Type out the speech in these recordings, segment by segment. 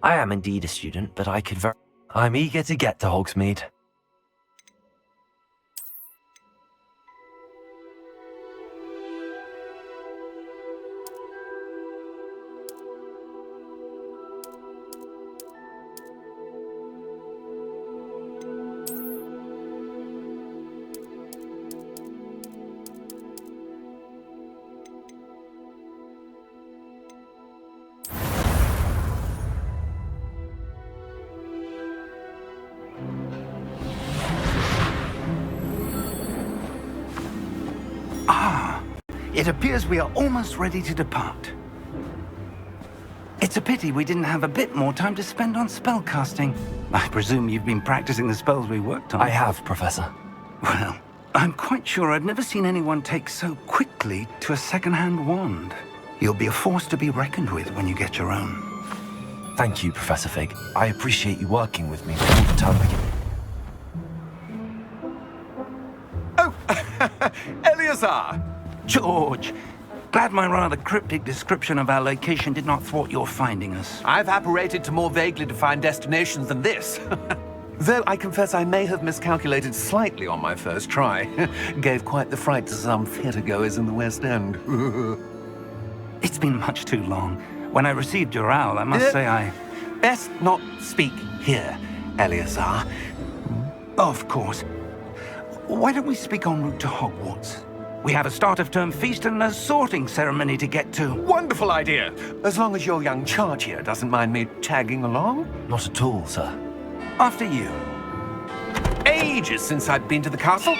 I am indeed a student, but I'm eager to get to Hogsmeade. It appears we are almost ready to depart. It's a pity we didn't have a bit more time to spend on spellcasting. I presume you've been practicing the spells we worked on. I have, Professor. Well, I'm quite sure I've never seen anyone take so quickly to a second-hand wand. You'll be a force to be reckoned with when you get your own. Thank you, Professor Fig. I appreciate you working with me all the time. Oh, Eleazar! George, glad my rather cryptic description of our location did not thwart your finding us. I've apparated to more vaguely defined destinations than this. Though I confess I may have miscalculated slightly on my first try. Gave quite the fright to some theatergoers in the West End. It's been much too long. When I received your owl, I must say I... Best not speak here, Eleazar. Of course. Why don't we speak en route to Hogwarts? We have a start-of-term feast and a sorting ceremony to get to. Wonderful idea! As long as your young charge here doesn't mind me tagging along. Not at all, sir. After you. Ages since I've been to the castle.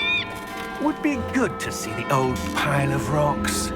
Would be good to see the old pile of rocks.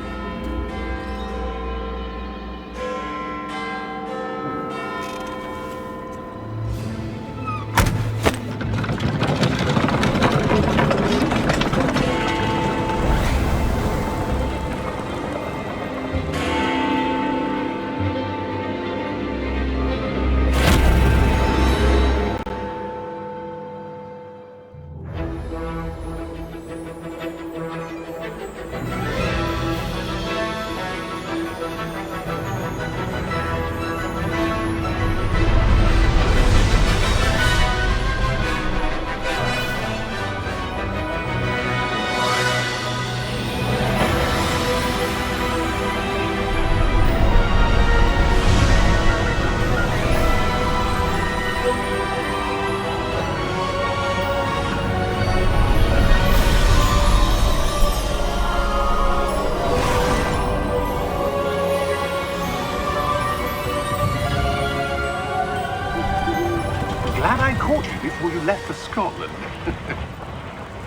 Glad I caught you before you left for Scotland.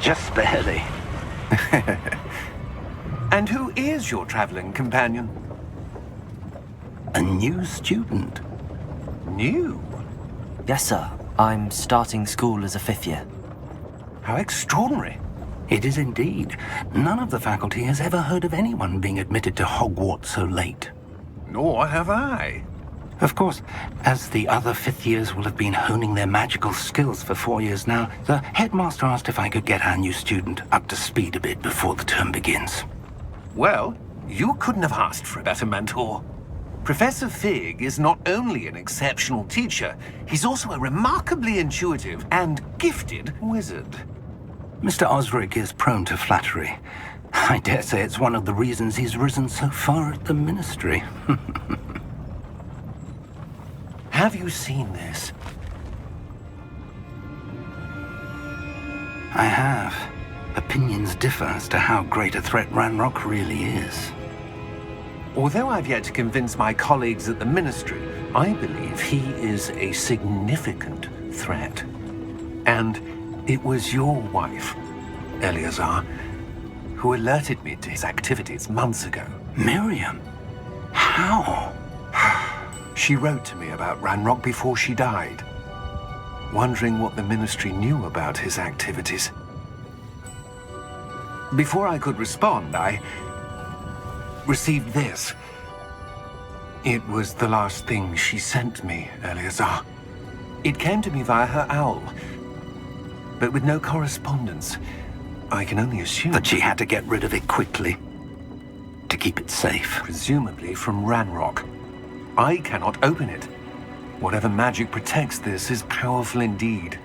Just barely. And who is your traveling companion? A new student. New? Yes, sir. I'm starting school as a 5th year. How extraordinary. It is indeed. None of the faculty has ever heard of anyone being admitted to Hogwarts so late. Nor have I. Of course, as the other 5th years will have been honing their magical skills for 4 years now, the headmaster asked if I could get our new student up to speed a bit before the term begins. Well, you couldn't have asked for a better mentor. Professor Fig is not only an exceptional teacher, he's also a remarkably intuitive and gifted wizard. Mr. Osric is prone to flattery. I dare say it's one of the reasons he's risen so far at the Ministry. Have you seen this? I have. Opinions differ as to how great a threat Ranrock really is. Although I've yet to convince my colleagues at the Ministry, I believe he is a significant threat. And it was your wife, Eleazar, who alerted me to his activities months ago. Miriam? How? She wrote to me about Ranrock before she died, wondering what the Ministry knew about his activities. Before I could respond, I received this. It was the last thing she sent me, Eleazar. It came to me via her owl, but with no correspondence. I can only assume That she had to get rid of it quickly, to keep it safe. presumably from Ranrock. I cannot open it. Whatever magic protects this is powerful indeed.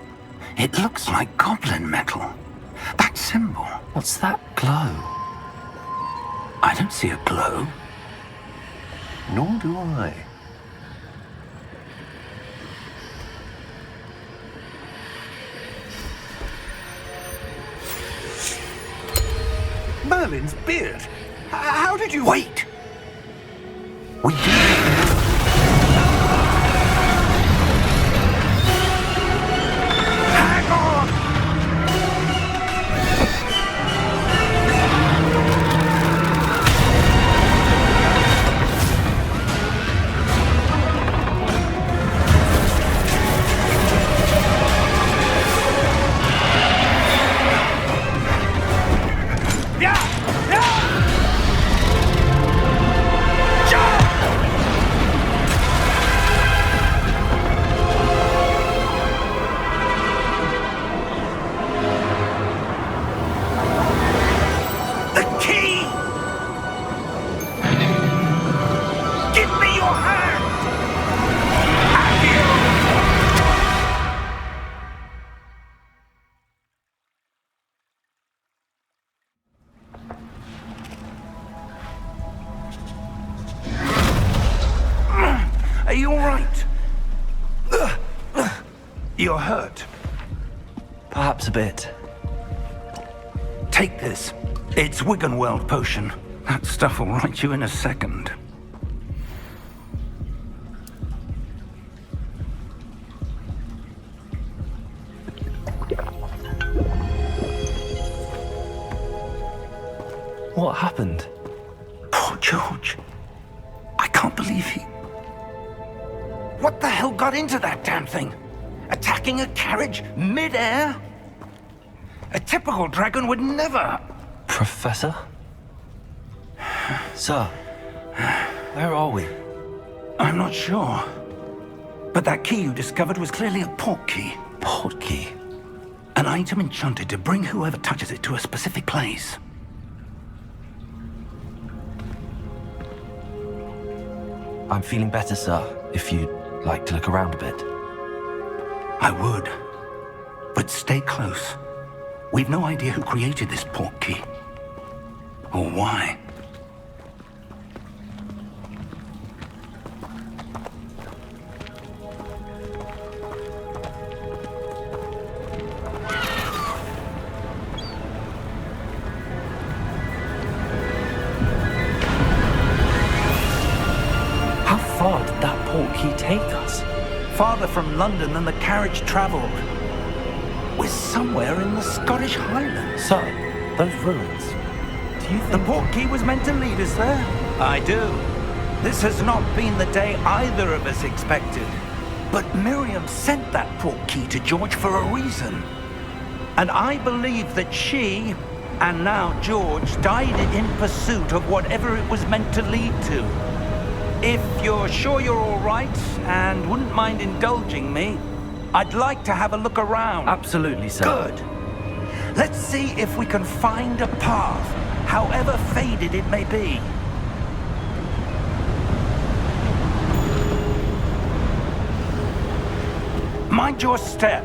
It looks like goblin metal. That symbol. What's that glow? I don't see a glow. Nor do I. Merlin's beard! How did you... Wait! We do... Hang on! Are you all right? You're hurt. Perhaps a bit. Take this. It's Wiggenweld potion. That stuff will right you in a second. What happened? Poor George. I can't believe he... What the hell got into that damn thing? Attacking a carriage mid-air? A typical dragon would never... Professor? Sir, where are we? I'm not sure. But that key you discovered was clearly a port key. Port key? An item enchanted to bring whoever touches it to a specific place. I'm feeling better, sir, if you'd like to look around a bit. I would. But stay close. We've no idea who created this port key. Or why. How far did that port key take us? Farther from London than the carriage travelled. We're somewhere in the Scottish Highlands. Sir, those ruins. Do you think... The port key was meant to lead us there? I do. This has not been the day either of us expected. But Miriam sent that port key to George for a reason. And I believe that she, and now George, died in pursuit of whatever it was meant to lead to. If you're sure you're all right, and wouldn't mind indulging me, I'd like to have a look around. Absolutely, sir. Good. Let's see if we can find a path, however faded it may be. Mind your step.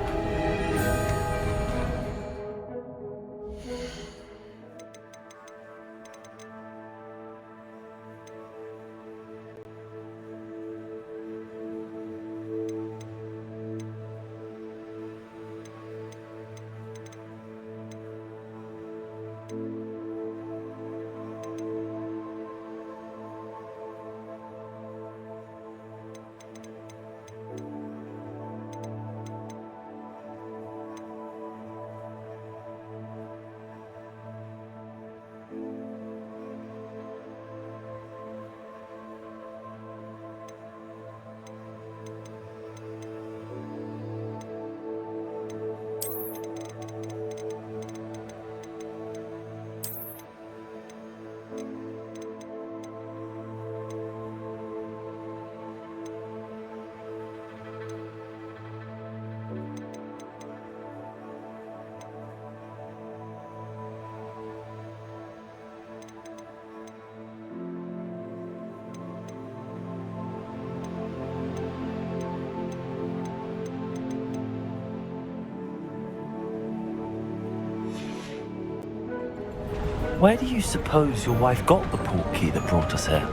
Where do you suppose your wife got the portkey that brought us here?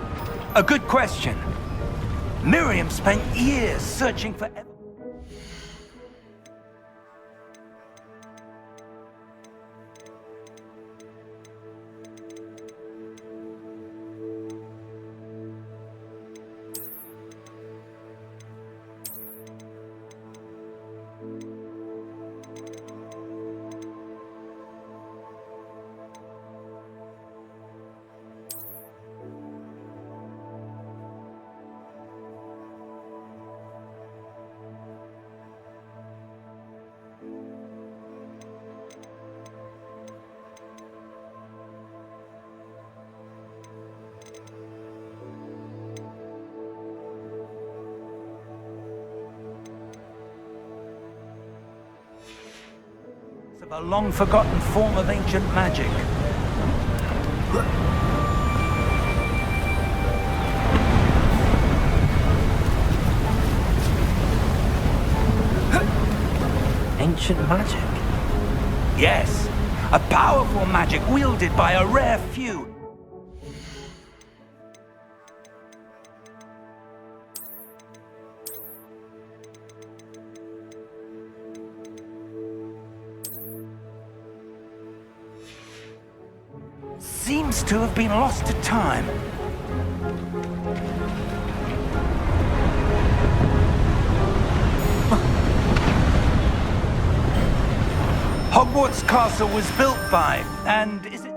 A good question. Miriam spent years searching for... of a long-forgotten form of ancient magic. Ancient magic? Yes, a powerful magic wielded by a rare few. Seems to have been lost to time. Hogwarts Castle was built by, and is it...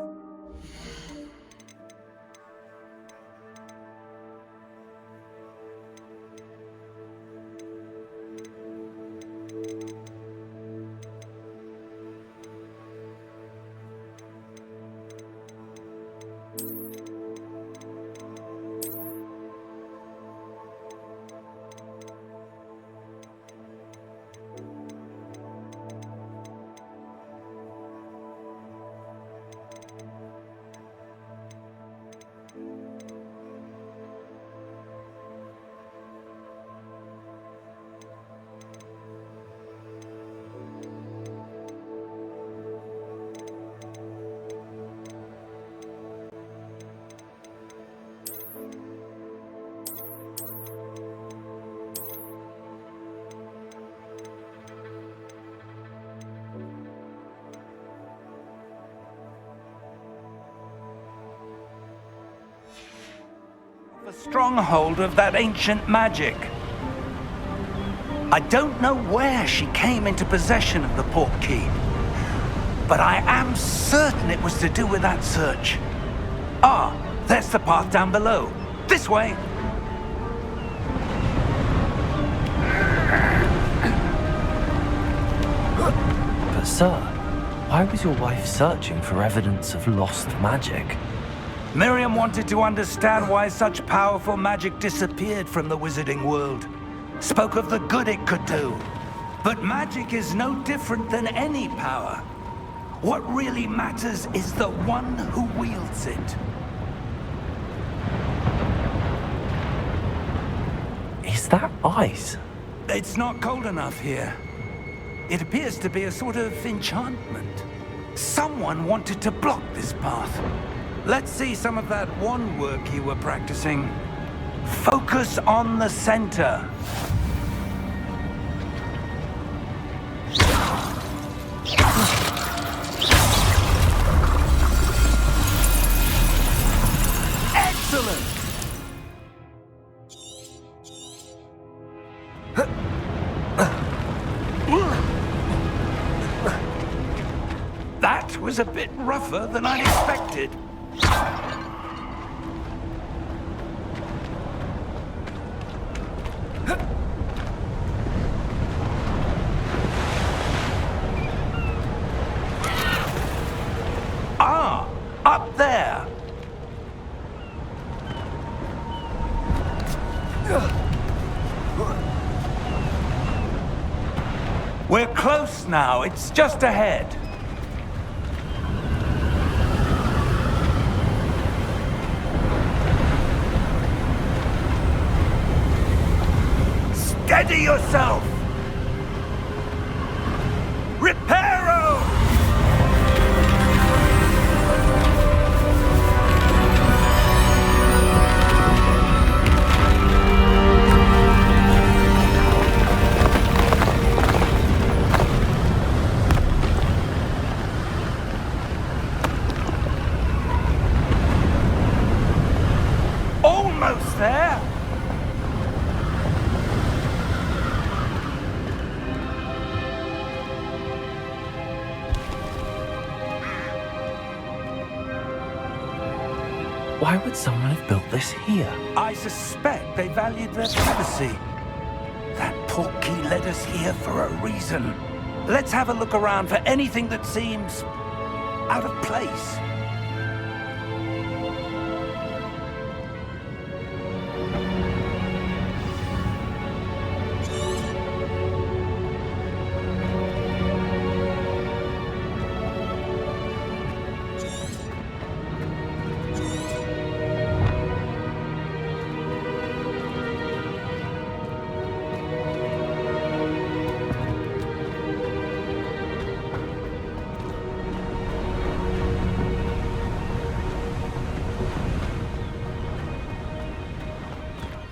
a stronghold of that ancient magic. I don't know where she came into possession of the portkey, but I am certain it was to do with that search. Ah, there's the path down below. This way. But sir, why was your wife searching for evidence of lost magic? Miriam wanted to understand why such powerful magic disappeared from the wizarding world. Spoke of the good it could do. But magic is no different than any power. What really matters is the one who wields it. Is that ice? It's not cold enough here. It appears to be a sort of enchantment. Someone wanted to block this path. Let's see some of that wand work you were practicing. Focus on the center. Excellent! That was a bit rougher than I expected. Ah, up there. We're close now. It's just ahead. Steady yourself! Reparo! Why would someone have built this here? I suspect they valued their privacy. That portkey led us here for a reason. Let's have a look around for anything that seems out of place.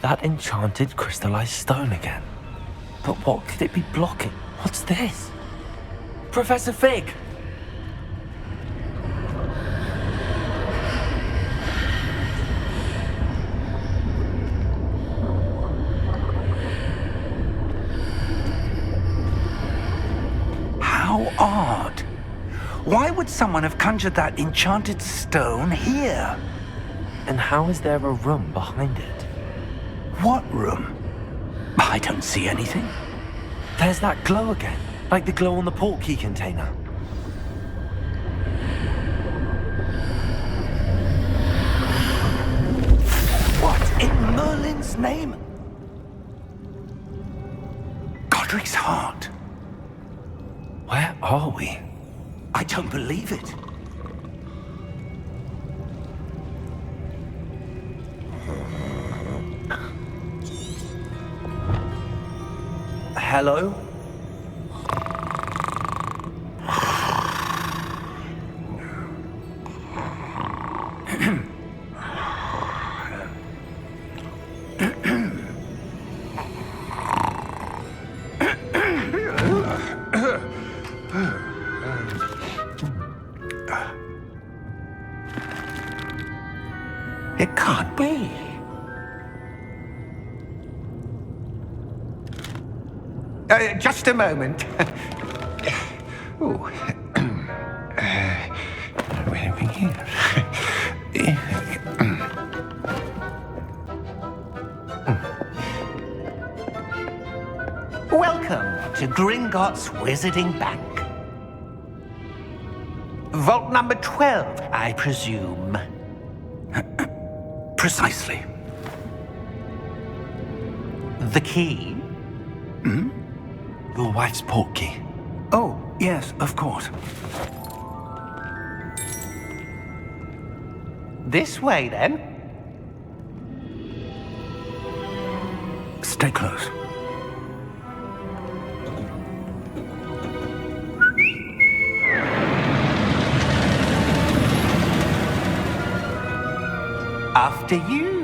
That enchanted crystallized stone again. But what could it be blocking? What's this? Professor Fig! How odd. Why would someone have conjured that enchanted stone here? And how is there a room behind it? What room? I don't see anything. There's that glow again, like the glow on the portkey container. What in Merlin's name? Godric's heart. Where are we? I don't believe it. Hello? It can't be. Just a moment. Oh. Where are we here? Welcome to Gringotts Wizarding Bank. Vault number 12, I presume. Precisely. The key? Your wife's portkey. Oh, yes, of course. This way, then. Stay close. After you.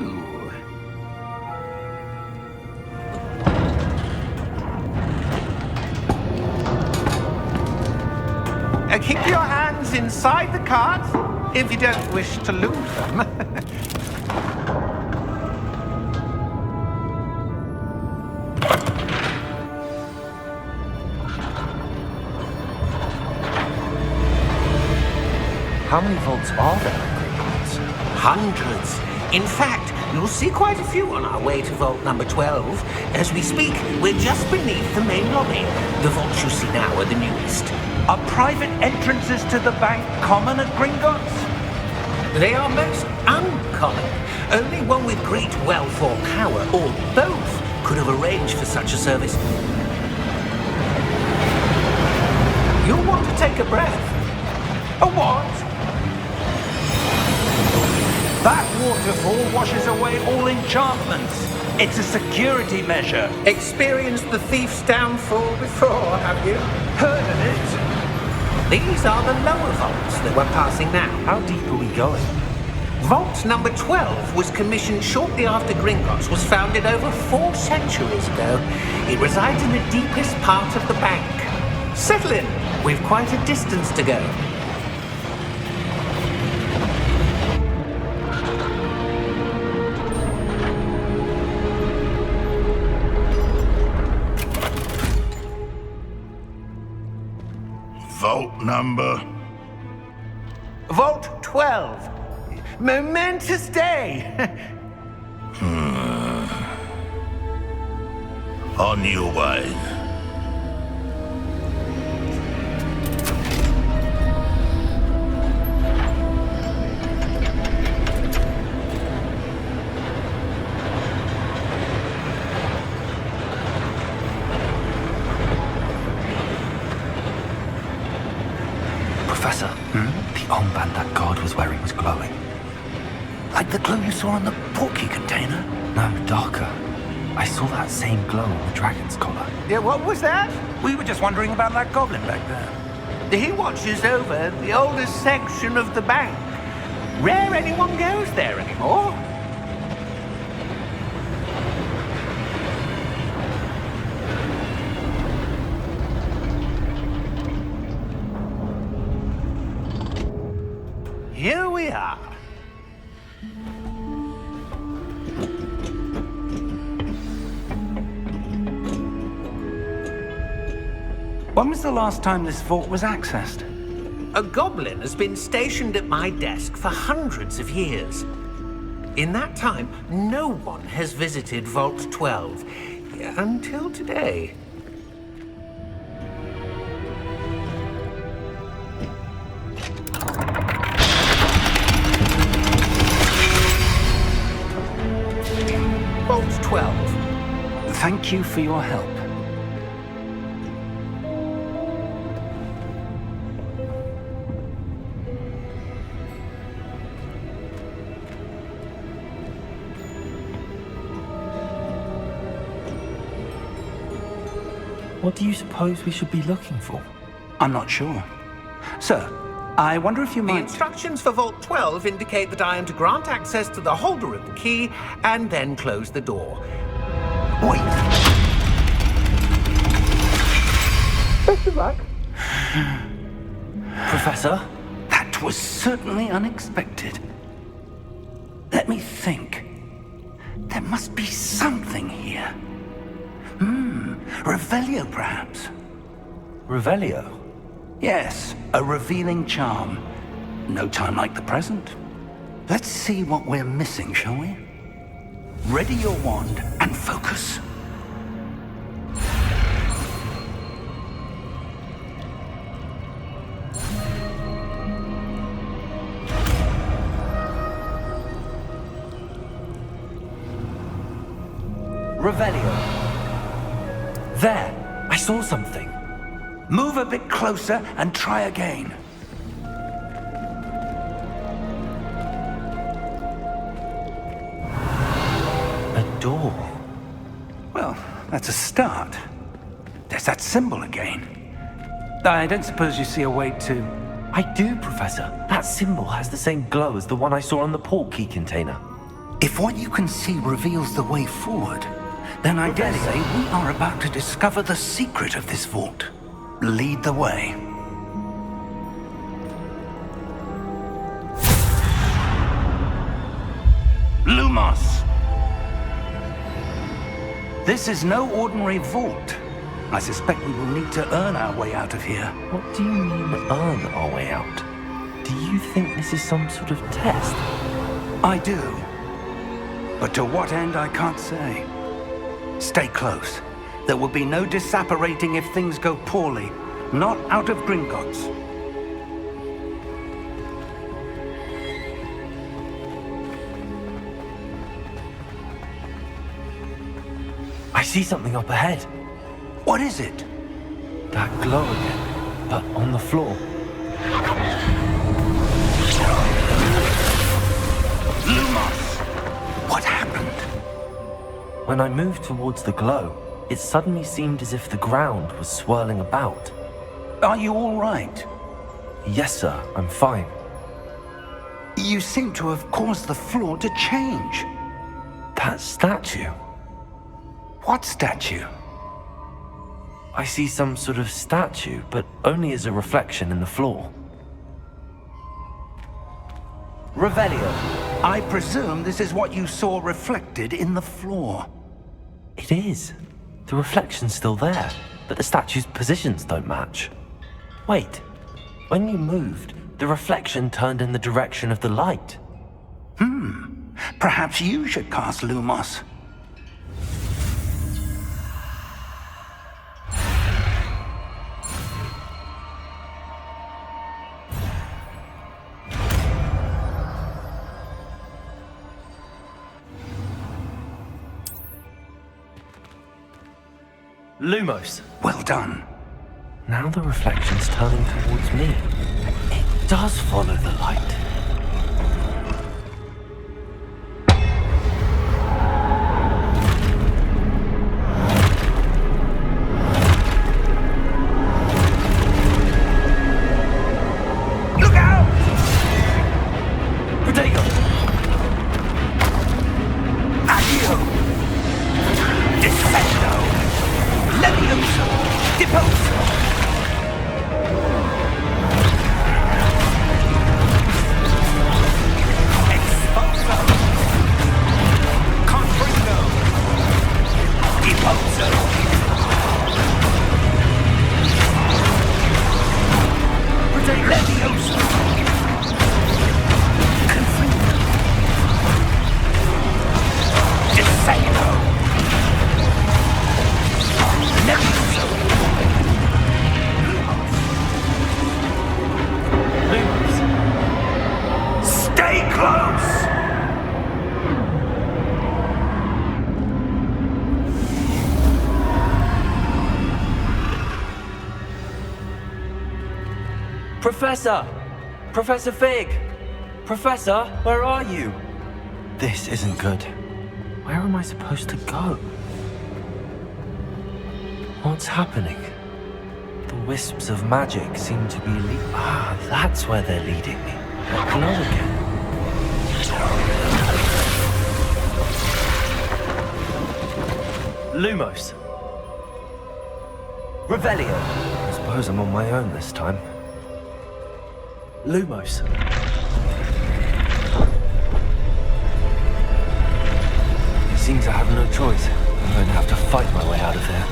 Keep your hands inside the cart if you don't wish to lose them. How many vaults are there at Gringotts? Hundreds. In fact, you'll see quite a few on our way to vault number 12. As we speak, we're just beneath the main lobby. The vaults you see now are the newest. Are private entrances to the bank common at Gringotts? They are most uncommon. Only one with great wealth or power, or both, could have arranged for such a service. You'll want to take a breath. A what? That waterfall washes away all enchantments. It's a security measure. Experienced the thief's downfall before, have you? Heard of it? These are the lower vaults that we're passing now. How deep are we going? Vault number 12 was commissioned shortly after Gringotts was founded over 4 centuries ago. It resides in the deepest part of the bank. Settle in. We've quite a distance to go. Vault number? Vault 12. Momentous day! On your way. Professor, the armband that guard was wearing was glowing. Like the glow you saw on the porky container? No, darker. I saw that same glow on the dragon's collar. Yeah, what was that? We were just wondering about that goblin back there. He watches over the oldest section of the bank. Rare anyone goes there anymore. Here we are. When was the last time this vault was accessed? A goblin has been stationed at my desk for hundreds of years. In that time, no one has visited Vault 12 until today. Vault 12. Thank you for your help. What do you suppose we should be looking for? I'm not sure. Sir, I wonder if you The might... instructions for Vault 12 indicate that I am to grant access to the holder of the key and then close the door. Wait. Best of luck. Professor? That was certainly unexpected. Let me think. There must be something here. Revelio, perhaps? Revelio? Yes, a revealing charm. No time like the present. Let's see what we're missing, shall we? Ready your wand and focus. Revelio. There! I saw something. Move a bit closer and try again. A door. Well, that's a start. There's that symbol again. I don't suppose you see a way to... I do, Professor. That symbol has the same glow as the one I saw on the port key container. If what you can see reveals the way forward, then I dare say we are about to discover the secret of this vault. Lead the way. Lumos! This is no ordinary vault. I suspect we will need to earn our way out of here. What do you mean, earn our way out? Do you think this is some sort of test? I do. But to what end, I can't say. Stay close. There will be no disapparating if things go poorly. Not out of Gringotts. I see something up ahead. What is it? That glow again, but on the floor. Lumos! What happened? When I moved towards the glow, it suddenly seemed as if the ground was swirling about. Are you all right? Yes, sir, I'm fine. You seem to have caused the floor to change. That statue. What statue? I see some sort of statue, but only as a reflection in the floor. Revelio. I presume this is what you saw reflected in the floor. It is. The reflection's still there, but the statue's positions don't match. Wait. When you moved, the reflection turned in the direction of the light. Perhaps you should cast Lumos. Lumos. Well done. Now the reflection's turning towards me. It does follow the light. Look out! Protego! Accio! Descendo! Levioso! Deposo! Expulso! Confringo! Deposo! Protego! Levioso! Confringo! Descendo! Levioso! Lumos. Stay close! Professor! Professor Fig! Professor, where are you? This isn't good. Where am I supposed to go? What's happening? The wisps of magic seem to be that's where they're leading me. That glow again. Lumos. Revelio. I suppose I'm on my own this time. Lumos. It seems I have no choice. I'm going to have to fight my way out of here.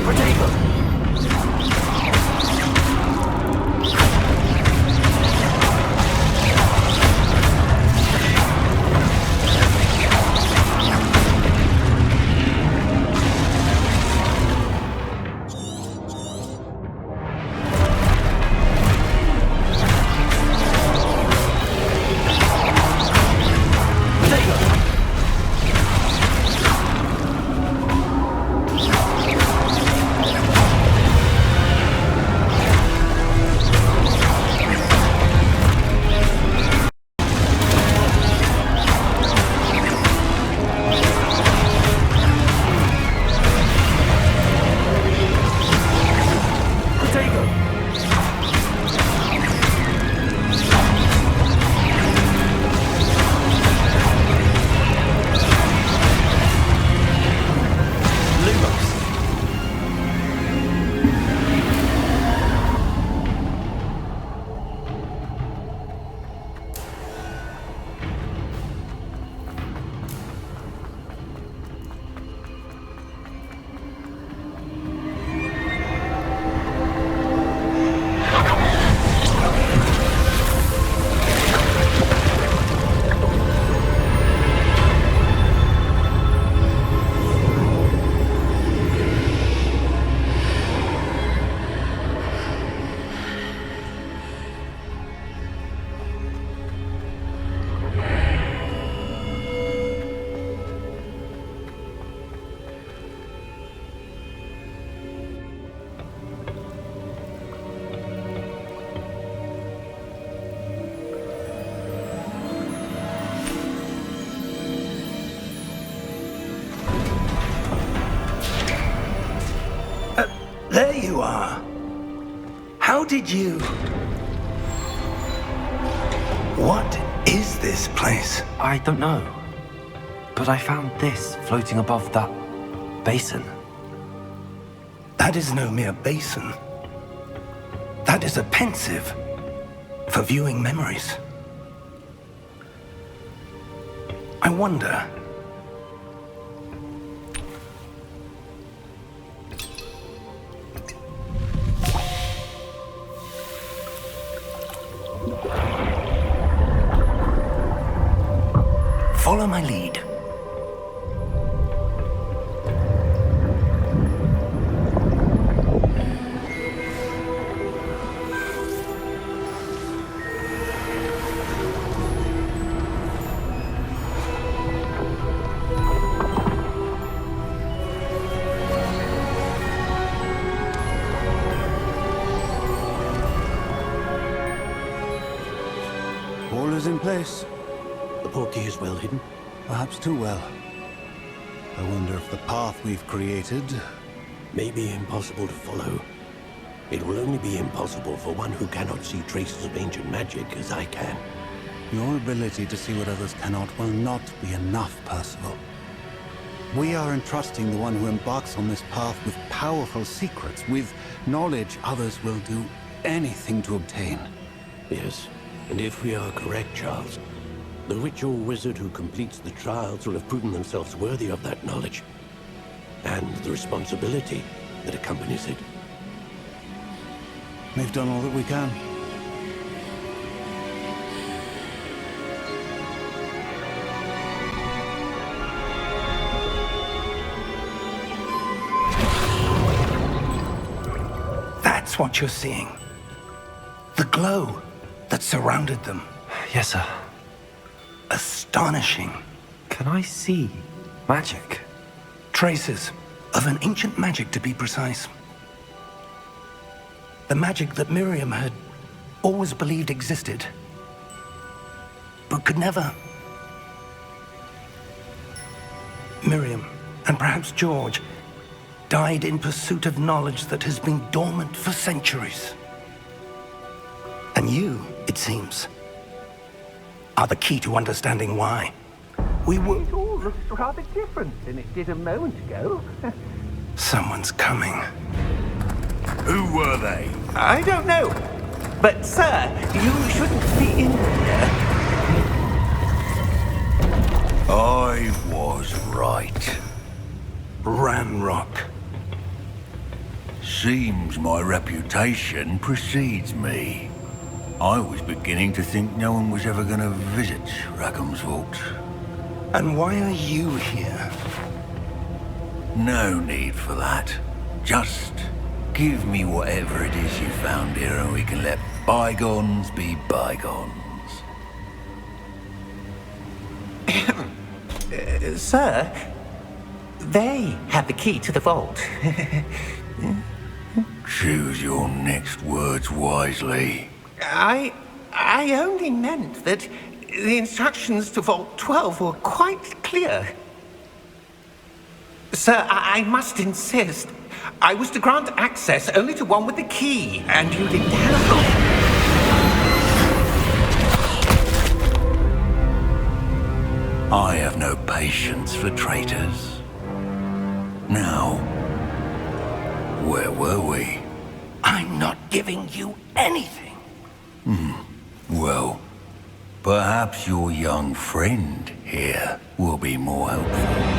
Protego! There you are. How did you... What is this place? I don't know. But I found this floating above that basin. That is no mere basin. That is a pensive for viewing memories. I wonder... Follow my lead. All is in place. The portkey is well hidden. Perhaps too well. I wonder if the path we've created... May be impossible to follow. It will only be impossible for one who cannot see traces of ancient magic as I can. Your ability to see what others cannot will not be enough, Percival. We are entrusting the one who embarks on this path with powerful secrets, with knowledge others will do anything to obtain. Yes, and if we are correct, Charles, the witch or wizard who completes the trials will have proven themselves worthy of that knowledge, and the responsibility that accompanies it. We've done all that we can. That's what you're seeing. The glow that surrounded them. Yes, sir. Astonishing. Can I see magic? Traces of an ancient magic, to be precise. The magic that Miriam had always believed existed, but could never. Miriam, and perhaps George, died in pursuit of knowledge that has been dormant for centuries. And you, it seems, are the key to understanding why. We were... It all looks rather different than it did a moment ago. Someone's coming. Who were they? I don't know. But, sir, you shouldn't be in here. I was right. Ramrock. Seems my reputation precedes me. I was beginning to think no one was ever going to visit Rackham's Vault. And why are you here? No need for that. Just give me whatever it is you found here and we can let bygones be bygones. Sir, they have the key to the vault. Choose your next words wisely. I only meant that the instructions to Vault 12 were quite clear. Sir, I must insist. I was to grant access only to one with the key, and you didn't have it. I have no patience for traitors. Now, where were we? I'm not giving you anything. Well, perhaps your young friend here will be more helpful.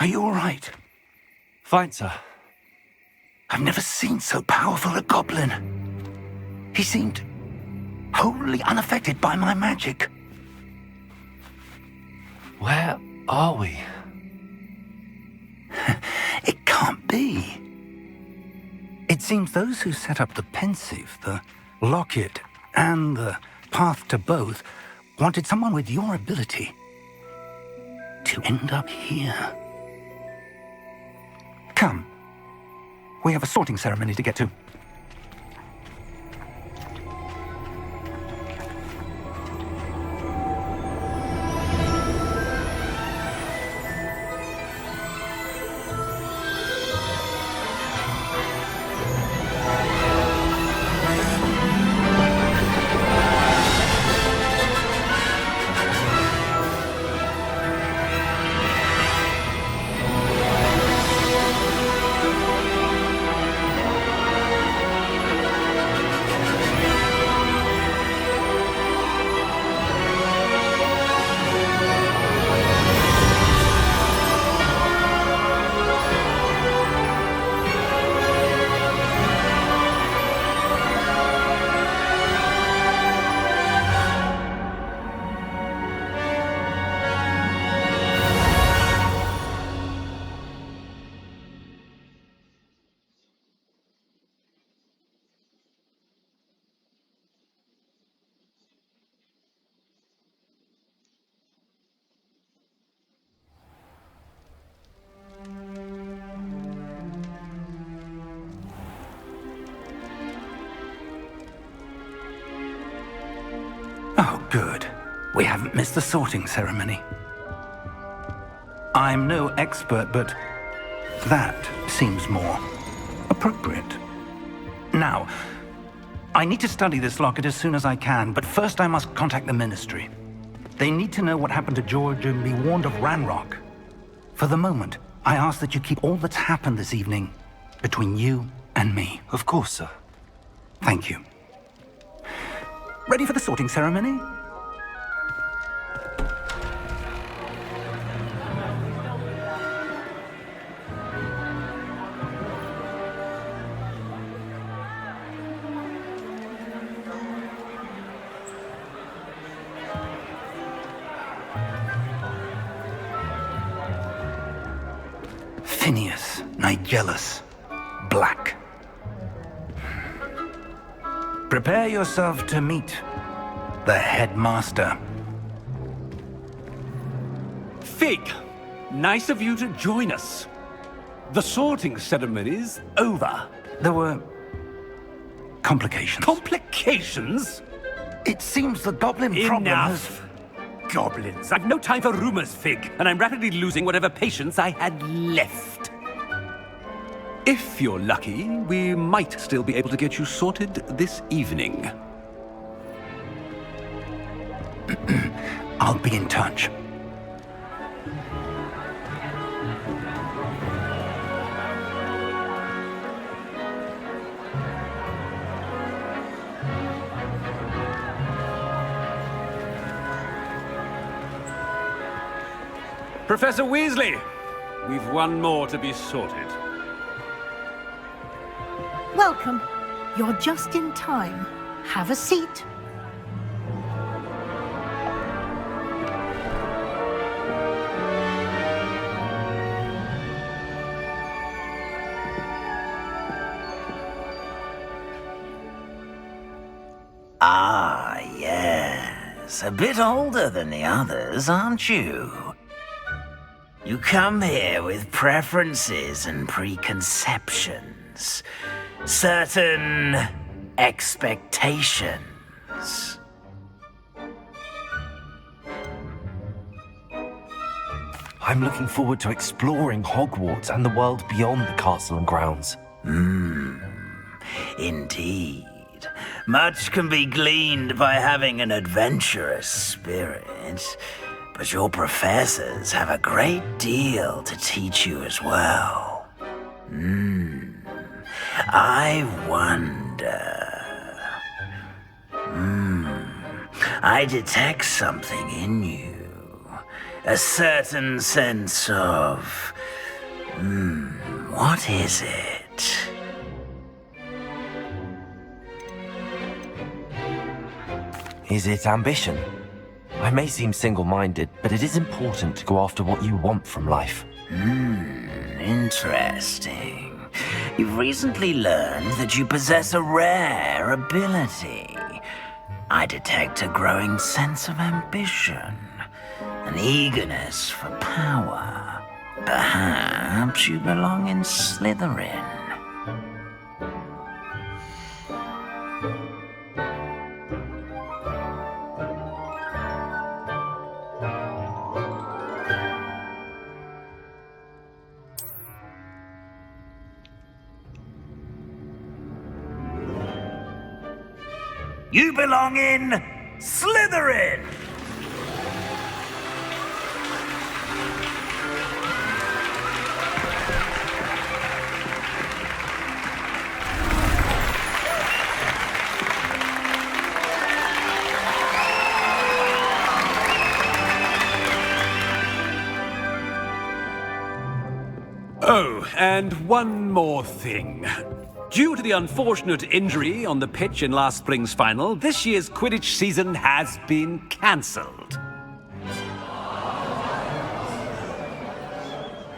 Are you all right? Fine, sir. I've never seen so powerful a goblin. He seemed wholly unaffected by my magic. Where are we? It can't be. It seems those who set up the pensive, the locket, and the path to both wanted someone with your ability to end up here. Come. We have a sorting ceremony to get to. Oh, good. We haven't missed the sorting ceremony. I'm no expert, but that seems more appropriate. Now, I need to study this locket as soon as I can, but first I must contact the Ministry. They need to know what happened to George and be warned of Ranrock. For the moment, I ask that you keep all that's happened this evening between you and me. Of course, sir. Thank you. Ready for the sorting ceremony? Phineas, Nigellus, Black. Prepare yourself to meet the headmaster. Fig, nice of you to join us. The sorting ceremony's over. There were complications. Complications? It seems the goblin problem has... Enough. Goblins. I've no time for rumors, Fig, and I'm rapidly losing whatever patience I had left. If you're lucky, we might still be able to get you sorted this evening. I'll be in touch. Professor Weasley, we've one more to be sorted. Welcome. You're just in time. Have a seat. Ah, yes. A bit older than the others, aren't you? You come here with preferences and preconceptions. Certain expectations. I'm looking forward to exploring Hogwarts and the world beyond the castle and grounds. Indeed. Much can be gleaned by having an adventurous spirit, but your professors have a great deal to teach you as well. I wonder... I detect something in you. A certain sense of... what is it? Is it ambition? I may seem single-minded, but it is important to go after what you want from life. Interesting. You've recently learned that you possess a rare ability. I detect a growing sense of ambition, an eagerness for power. Perhaps you belong in Slytherin. You belong in Slytherin! Oh, and one more thing. Due to the unfortunate injury on the pitch in last spring's final, this year's Quidditch season has been cancelled.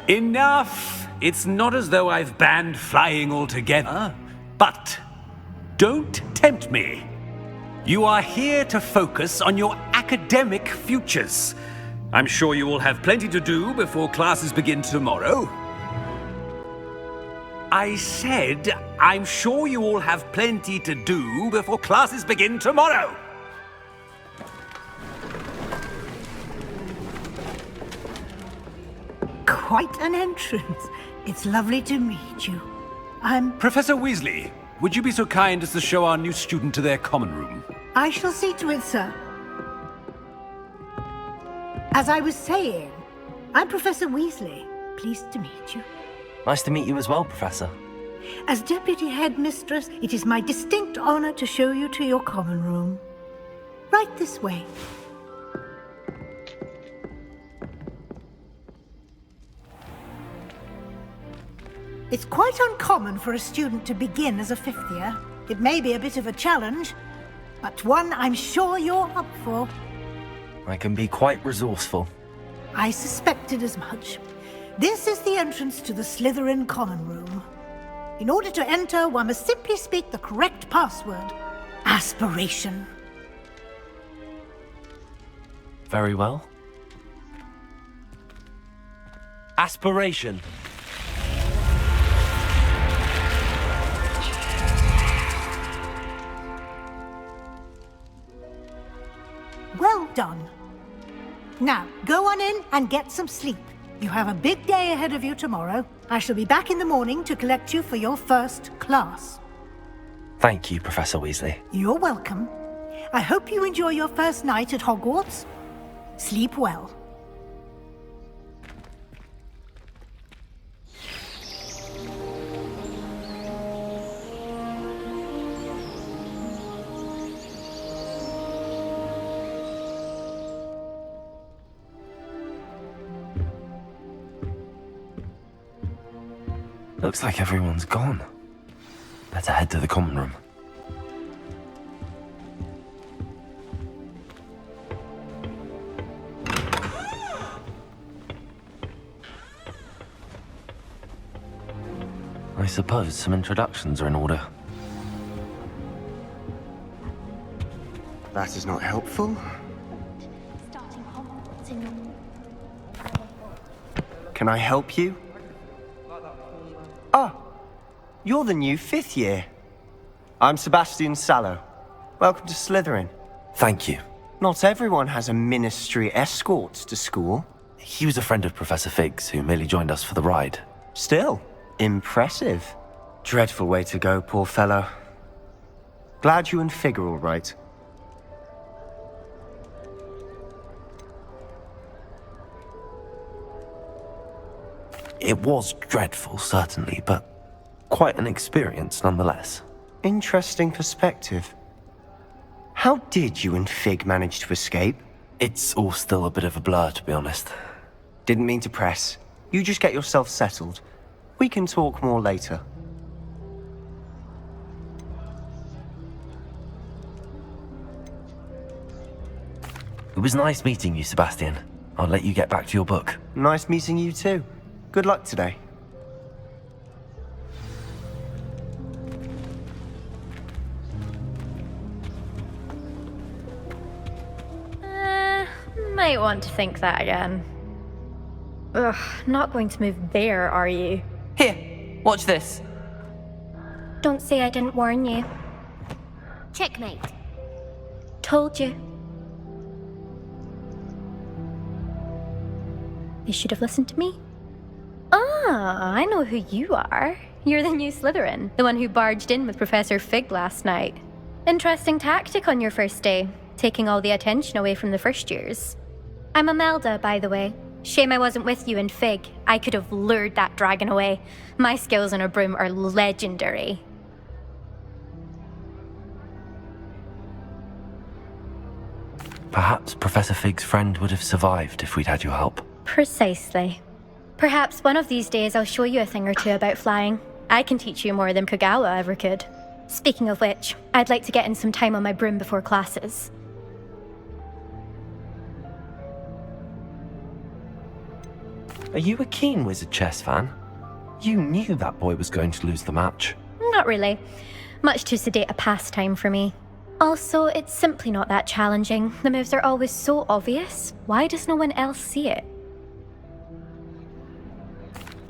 Enough! It's not as though I've banned flying altogether, but don't tempt me. You are here to focus on your academic futures. I'm sure you will have plenty to do before classes begin tomorrow. I said, I'm sure you all have plenty to do before classes begin tomorrow. Quite an entrance. It's lovely to meet you. Professor Weasley, would you be so kind as to show our new student to their common room? I shall see to it, sir. As I was saying, I'm Professor Weasley. Pleased to meet you. Nice to meet you as well, Professor. As Deputy Headmistress, it is my distinct honor to show you to your common room. Right this way. It's quite uncommon for a student to begin as a fifth year. It may be a bit of a challenge, but one I'm sure you're up for. I can be quite resourceful. I suspected as much. This is the entrance to the Slytherin common room. In order to enter, one must simply speak the correct password. Aspiration. Very well. Aspiration. Well done. Now, go on in and get some sleep. You have a big day ahead of you tomorrow. I shall be back in the morning to collect you for your first class. Thank you, Professor Weasley. You're welcome. I hope you enjoy your first night at Hogwarts. Sleep well. Looks like everyone's gone. Better head to the common room. I suppose some introductions are in order. That is not helpful. Can I help you? Oh, you're the new fifth year. I'm Sebastian Sallow. Welcome to Slytherin. Thank you. Not everyone has a ministry escort to school. He was a friend of Professor Fig's who merely joined us for the ride. Still, impressive. Dreadful way to go, poor fellow. Glad you and Fig are all right. It was dreadful, certainly, but quite an experience nonetheless. Interesting perspective. How did you and Fig manage to escape? It's all still a bit of a blur, to be honest. Didn't mean to press. You just get yourself settled. We can talk more later. It was nice meeting you, Sebastian. I'll let you get back to your book. Nice meeting you too. Good luck today. Might want to think that again. Ugh, not going to move there, are you? Here, watch this. Don't say I didn't warn you. Checkmate. Told you. You should have listened to me. Ah, I know who you are. You're the new Slytherin, the one who barged in with Professor Fig last night. Interesting tactic on your first day, taking all the attention away from the first years. I'm Imelda, by the way. Shame I wasn't with you in Fig. I could have lured that dragon away. My skills on a broom are legendary. Perhaps Professor Fig's friend would have survived if we'd had your help. Precisely. Perhaps one of these days I'll show you a thing or two about flying. I can teach you more than Kogawa ever could. Speaking of which, I'd like to get in some time on my broom before classes. Are you a keen Wizard Chess fan? You knew that boy was going to lose the match. Not really. Much too sedate a pastime for me. Also, it's simply not that challenging. The moves are always so obvious. Why does no one else see it?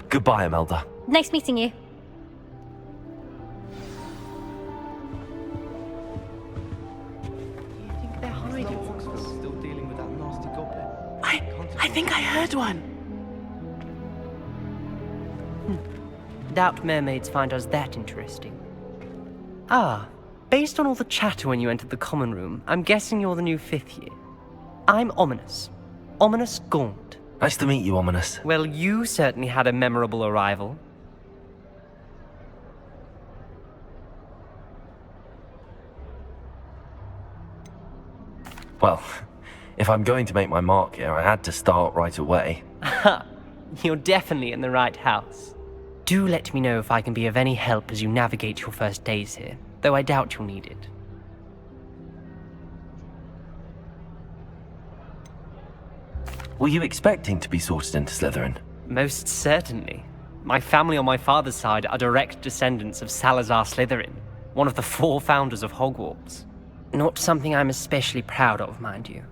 Goodbye, Imelda. Nice meeting you. I think I heard one. Doubt mermaids find us that interesting. Ah, based on all the chatter when you entered the common room, I'm guessing you're the new 5th year. I'm Ominous. Ominous Gaunt. Nice to meet you, Ominous. Well, you certainly had a memorable arrival. Well, if I'm going to make my mark here, I had to start right away. Ha! You're definitely in the right house. Do let me know if I can be of any help as you navigate your first days here, though I doubt you'll need it. Were you expecting to be sorted into Slytherin? Most certainly. My family on my father's side are direct descendants of Salazar Slytherin, one of the 4 founders of Hogwarts. Not something I'm especially proud of, mind you.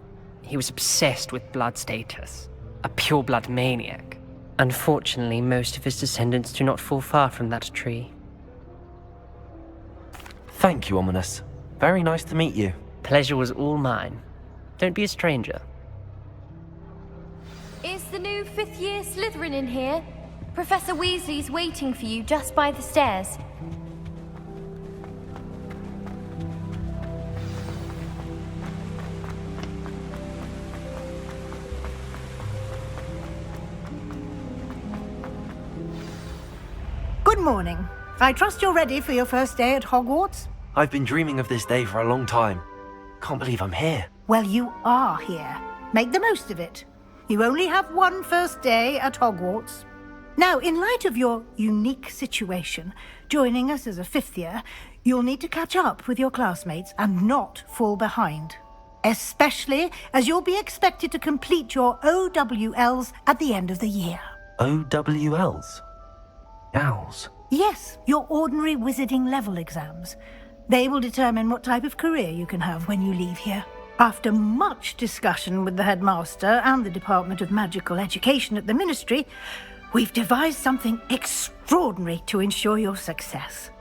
He was obsessed with blood status, a pure-blood maniac. Unfortunately, most of his descendants do not fall far from that tree. Thank you, Ominous. Very nice to meet you. Pleasure was all mine. Don't be a stranger. Is the new 5th year Slytherin in here? Professor Weasley's waiting for you just by the stairs. Good morning. I trust you're ready for your first day at Hogwarts? I've been dreaming of this day for a long time. Can't believe I'm here. Well, you are here. Make the most of it. You only have one first day at Hogwarts. Now, in light of your unique situation, joining us as a 5th year, you'll need to catch up with your classmates and not fall behind. Especially as you'll be expected to complete your OWLs at the end of the year. OWLs? Owls? Yes, your ordinary wizarding level exams. They will determine what type of career you can have when you leave here. After much discussion with the headmaster and the Department of Magical Education at the Ministry, we've devised something extraordinary to ensure your success.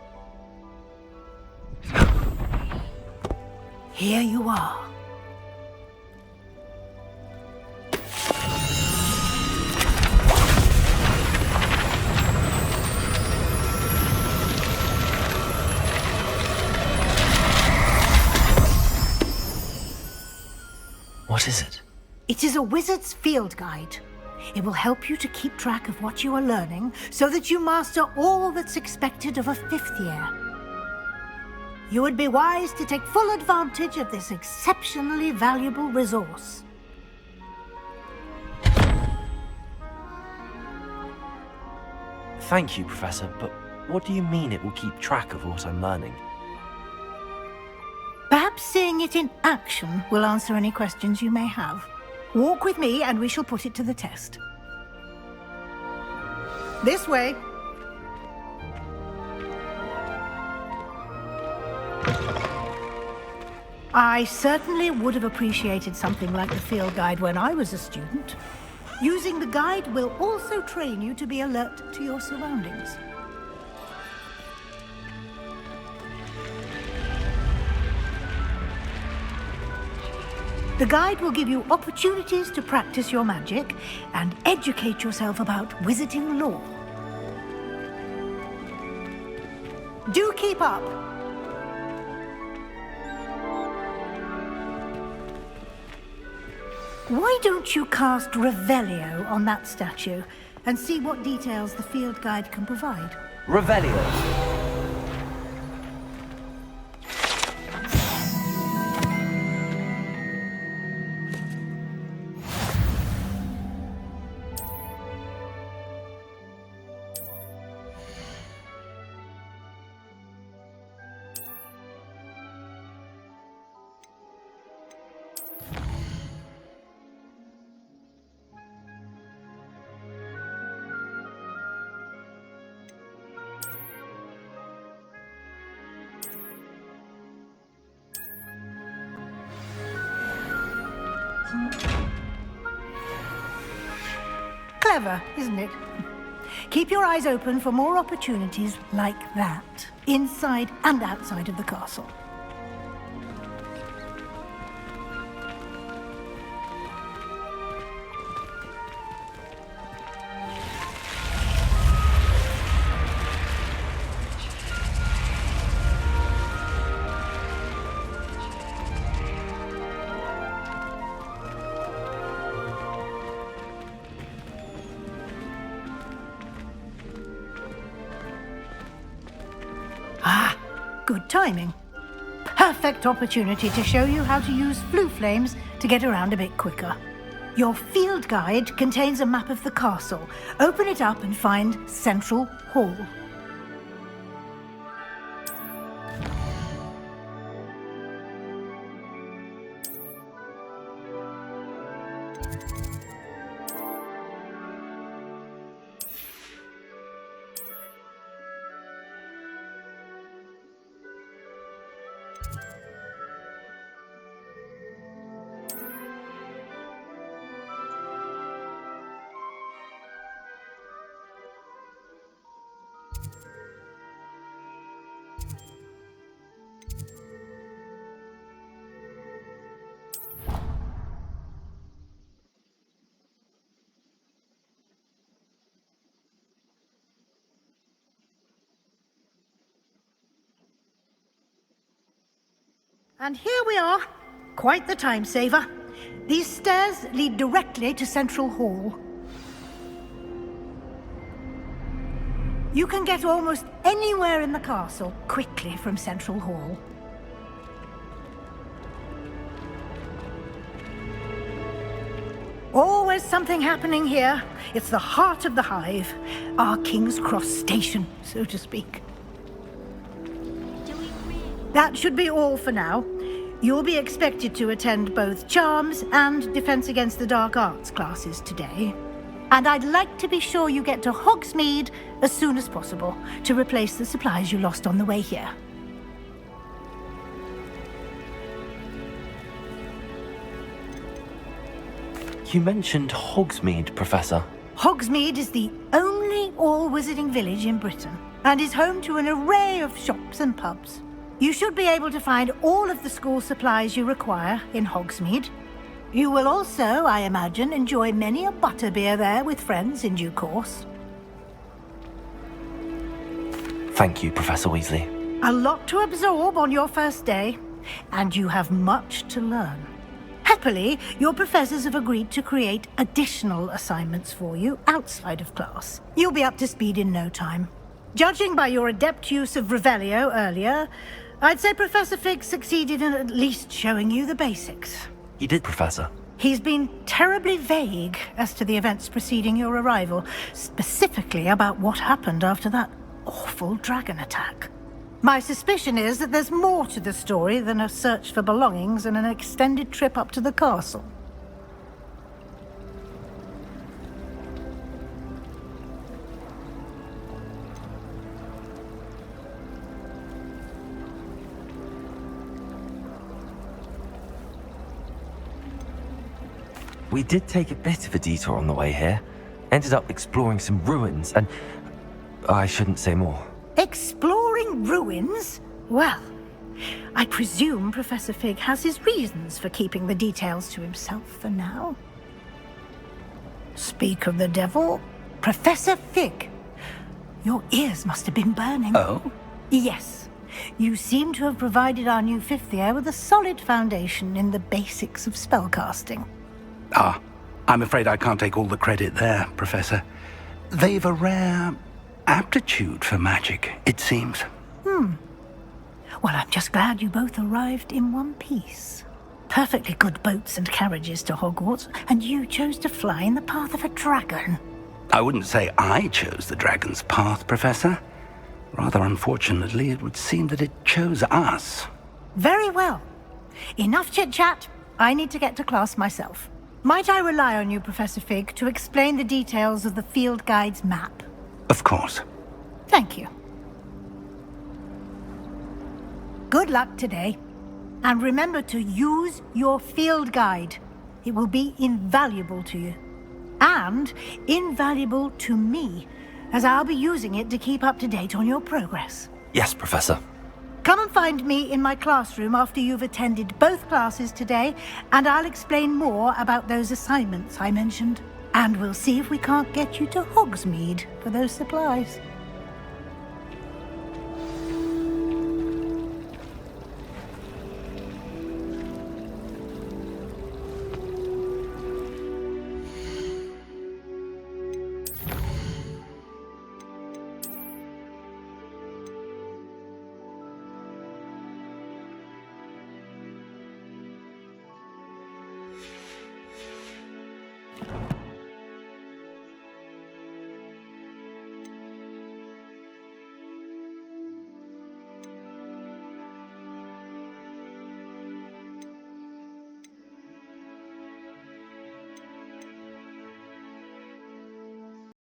Here you are. What is it? It is a wizard's field guide. It will help you to keep track of what you are learning so that you master all that's expected of a 5th year. You would be wise to take full advantage of this exceptionally valuable resource. Thank you, Professor, but what do you mean it will keep track of what I'm learning? Perhaps seeing it in action will answer any questions you may have. Walk with me and we shall put it to the test. This way. I certainly would have appreciated something like the field guide when I was a student. Using the guide will also train you to be alert to your surroundings. The guide will give you opportunities to practice your magic and educate yourself about wizarding lore. Do keep up! Why don't you cast Revelio on that statue and see what details the field guide can provide? Revelio. Clever, isn't it? Keep your eyes open for more opportunities like that, inside and outside of the castle. Good timing. Perfect opportunity to show you how to use flue flames to get around a bit quicker. Your field guide contains a map of the castle. Open it up and find Central Hall. And here we are. Quite the time saver. These stairs lead directly to Central Hall. You can get almost anywhere in the castle quickly from Central Hall. Always something happening here. It's the heart of the hive. Our King's Cross station, so to speak. That should be all for now. You'll be expected to attend both Charms and Defense Against the Dark Arts classes today. And I'd like to be sure you get to Hogsmeade as soon as possible to replace the supplies you lost on the way here. You mentioned Hogsmeade, Professor. Hogsmeade is the only all-wizarding village in Britain and is home to an array of shops and pubs. You should be able to find all of the school supplies you require in Hogsmeade. You will also, I imagine, enjoy many a butterbeer there with friends in due course. Thank you, Professor Weasley. A lot to absorb on your first day, and you have much to learn. Happily, your professors have agreed to create additional assignments for you outside of class. You'll be up to speed in no time. Judging by your adept use of Revelio earlier, I'd say Professor Fig succeeded in at least showing you the basics. He did, Professor. He's been terribly vague as to the events preceding your arrival, specifically about what happened after that awful dragon attack. My suspicion is that there's more to the story than a search for belongings and an extended trip up to the castle. We did take a bit of a detour on the way here. Ended up exploring some ruins, and I shouldn't say more. Exploring ruins? Well, I presume Professor Fig has his reasons for keeping the details to himself for now. Speak of the devil, Professor Fig. Your ears must have been burning. Oh? Yes. You seem to have provided our new fifth year with a solid foundation in the basics of spellcasting. Ah, I'm afraid I can't take all the credit there, Professor. They've a rare aptitude for magic, it seems. Well, I'm just glad you both arrived in one piece. Perfectly good boats and carriages to Hogwarts, and you chose to fly in the path of a dragon. I wouldn't say I chose the dragon's path, Professor. Rather unfortunately, it would seem that it chose us. Very well. Enough chit-chat. I need to get to class myself. Might I rely on you, Professor Fig, to explain the details of the field guide's map? Of course. Thank you. Good luck today. And remember to use your field guide. It will be invaluable to you. And invaluable to me, as I'll be using it to keep up to date on your progress. Yes, Professor. Come and find me in my classroom after you've attended both classes today, and I'll explain more about those assignments I mentioned. And we'll see if we can't get you to Hogsmeade for those supplies.